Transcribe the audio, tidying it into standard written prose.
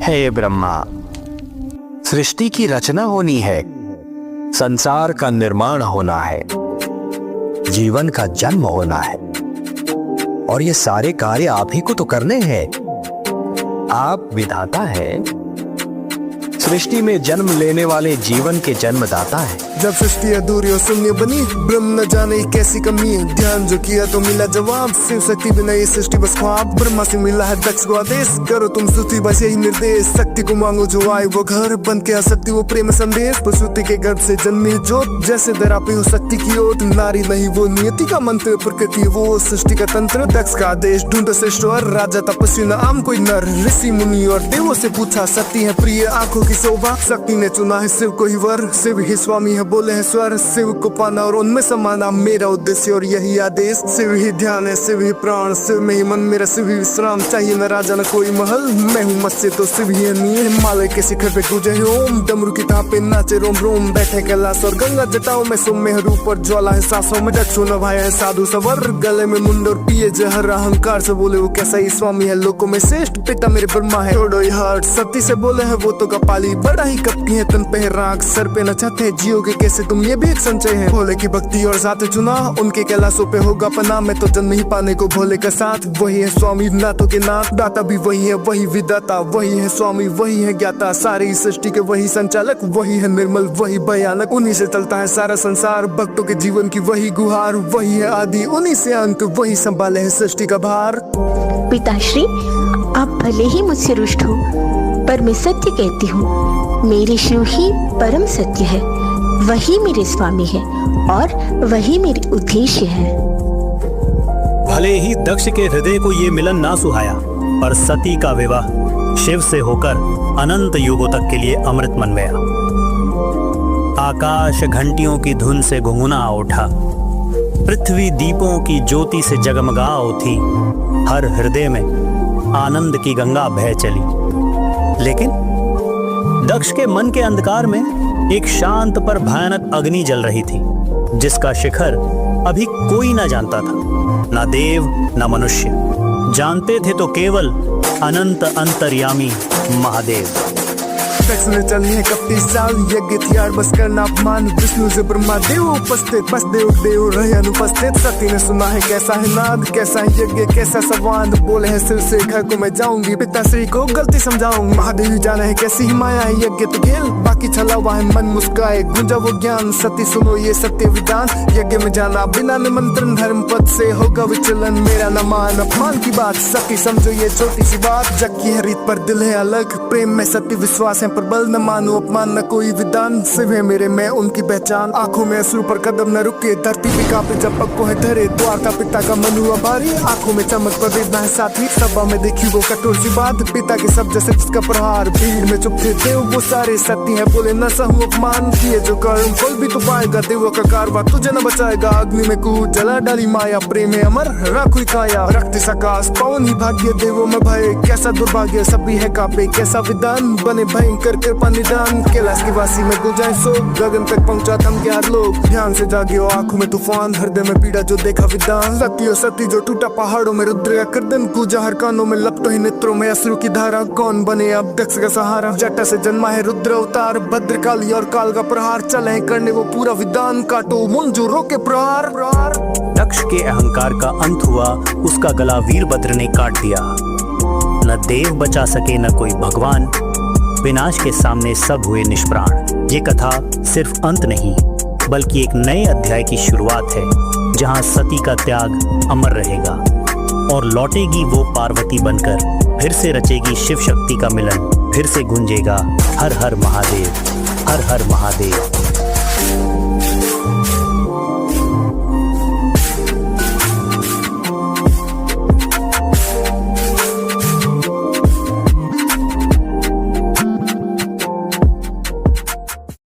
हे ब्रह्मा, सृष्टि की रचना होनी है, संसार का निर्माण होना है, जीवन का जन्म होना है, और ये सारे कार्य आप ही को तो करने हैं। आप विधाता है, सृष्टि में जन्म लेने वाले जीवन के जन्मदाता है। जब सृष्टि अधूरी और शून्य बनी, ब्रह्म न जाने कैसी कमी है, ध्यान जो किया तो मिला जवाब। शिव शक्ति बिना ये सृष्टि बस ख्वाब, ब्रह्मा से मिला है दक्ष को आदेश, करो तुम स्तुति बस यही निर्देश। शक्ति को मांगो जो आए वो घर, बन के आसक्ति वो प्रेम संदेश। प्रसूति के गर्भ से जन्मी जोत, जैसे दरा पे हो शक्ति की ओट। नारी नहीं वो नियति का मंत्र, प्रकृति वो सृष्टि का तंत्र। दक्ष का आदेश ढूंढो श्रेष्ठ वर, राजा तपस्वी न आम कोई नर। ऋषि मुनि और देवों से पूछा, शक्ति है प्रिय आंखों की शोभा। शक्ति ने चुना है शिव को ही वर, शिव ही स्वामी है बोले है स्वर। शिव को पाना और उनमें समाना मेरा उद्देश्य और यही आदेश। शिव ही ध्यान है, शिव ही प्राण, शिव में ही मन मेरा, शिव ही विश्राम। चाहिए न राजा न कोई महल, मैं हूँ मत्स्य तो शिव ही है नील। हिमालय के शिखर पे गूंजे ओम, डमरू की ताप पे नाचे रोम रोम। बैठे कैलाश और गंगा जटाओं में, सौम्य है रूप और ज्वाला है सांसों में। दक्षो न भाया है साधु सवर, गले में मुंड और पिए जहर। अहंकार से बोले वो कैसा ही स्वामी है, लोगों में श्रेष्ठ पिता मेरे ब्रह्मा है। छोड़ो हार्ट, सत्य से बोले है वो तो कपाली, बड़ा ही कपटी है तन पे राख। सर पे न चाहते जियोगे कैसे तुम, ये भी एक संचय है। भोले की भक्ति और साथ चुना, उनके कैलाशों पे होगा पना। मैं तो जन्म ही पाने को भोले का साथ, वही है स्वामी नाथों के नाथ। दाता भी वही है, वही विदाता, वही है स्वामी, वही है ज्ञाता। सारी सृष्टि के वही संचालक, वही है निर्मल, वही भयानक। उन्हीं से चलता है सारा संसार, भक्तों के जीवन की वही गुहार। वही है आदि, उन्हीं से अंत, वही संभाले है सृष्टि का भार। पिताश्री, आप भले ही मुझसे रुष्ट हो, पर मैं सत्य कहती हूँ, मेरे शिव ही परम सत्य है, वही मेरे स्वामी है और वही मेरे उद्देश्य है। भले ही दक्ष के हृदय को ये मिलन ना सुहाया, पर सती का विवाह शिव से होकर अनंत युगों तक के लिए अमृत मन गया। आकाश घंटियों की धुन से गुनगुना उठा, पृथ्वी दीपों की ज्योति से जगमगा उठी। हर हृदय में आनंद की गंगा बह चली। लेकिन दक्ष के मन के अंधकार में एक शांत पर भयानक अग्नि जल रही थी, जिसका शिखर अभी कोई न जानता था, न देव न मनुष्य। जानते थे तो केवल अनंत अंतर्यामी महादेव। दक्ष ने चली है कपटी साल, यज्ञ थियार बस करना अपमान। विष्णु से ब्रह्मा देव उपस्थित, बस देव देव रहे अनुपस्थित। सती ने सुना है कैसा है नाद, कैसा है यज्ञ कैसा संवाद। बोले है सिर से घर को मैं जाऊंगी, पिताश्री को गलती समझाऊंगी। महादेव जाना है कैसी ही माया है, यज्ञ तो खेल बाकी छला हुआ है मन मुस्काए। गुंजा वो ज्ञान, सती सुनो ये सत्य विधान। यज्ञ में जाना बिना निमंत्रण, धर्म पद से होगा विचलन। मेरा न मान अपमान की बात, सती समझो ये छोटी सी बात। जग की है रीत पर दिल है अलग, प्रेम में सत्य विश्वास है पर बल न मानो अपमान न कोई विधान। शिव है मेरे मैं उनकी पहचान, आंखों में अश्रु पर कदम न रुके। धरती पे कांपे जब पग को है धरे, द्वारका पिता का मनु आभारी। आंखों में चमक पर वेदना है साथी, सभा में देखी वो कठोर सी बात। पिता के शब्द से जिसका प्रहार, भीड़ में चुप थे देव वो सारे। सत्य है बोले न सहूं अपमान, किए जो कर्म फल भी तो पाएगा। देवों का कारवा तुझे न बचाएगा, अग्नि में कूद जला डाली माया। प्रेम है अमर राखुई काया, रक्त सकाश पवन ही भाग्य। देवों में भय कैसा दुर्भाग्य, सभी है कापे कैसा विधान। बने भयंकर कृपा निदान, कैलाश की वासी में गुंजाए सो। गगन तक पहुंचा थम के हर लोग, ध्यान से जागे हो आंखों में तूफान। हृदय में पीड़ा जो देखा विदान, सती जो टूटा पहाड़ों में रुद्र का गर्दन। पूजा हर कानों में लपटो ही नेत्रों में अश्रु की धारा। कौन बने अब दक्ष का सहारा, जटा से जन्मा है रुद्र अवतार। भद्रकाली और काल का प्रहार, चले करने वो पूरा विधान। काटो मुंह जो रोके प्रहार। दक्ष के अहंकार का अंत हुआ, उसका गला वीरभद्र ने काट दिया। न देव बचा सके न कोई भगवान, विनाश के सामने सब हुए निष्प्राण। ये कथा सिर्फ अंत नहीं, बल्कि एक नए अध्याय की शुरुआत है, जहां सती का त्याग अमर रहेगा और लौटेगी वो पार्वती बनकर। फिर से रचेगी शिव शक्ति का मिलन, फिर से गूंजेगा हर हर महादेव, हर हर महादेव।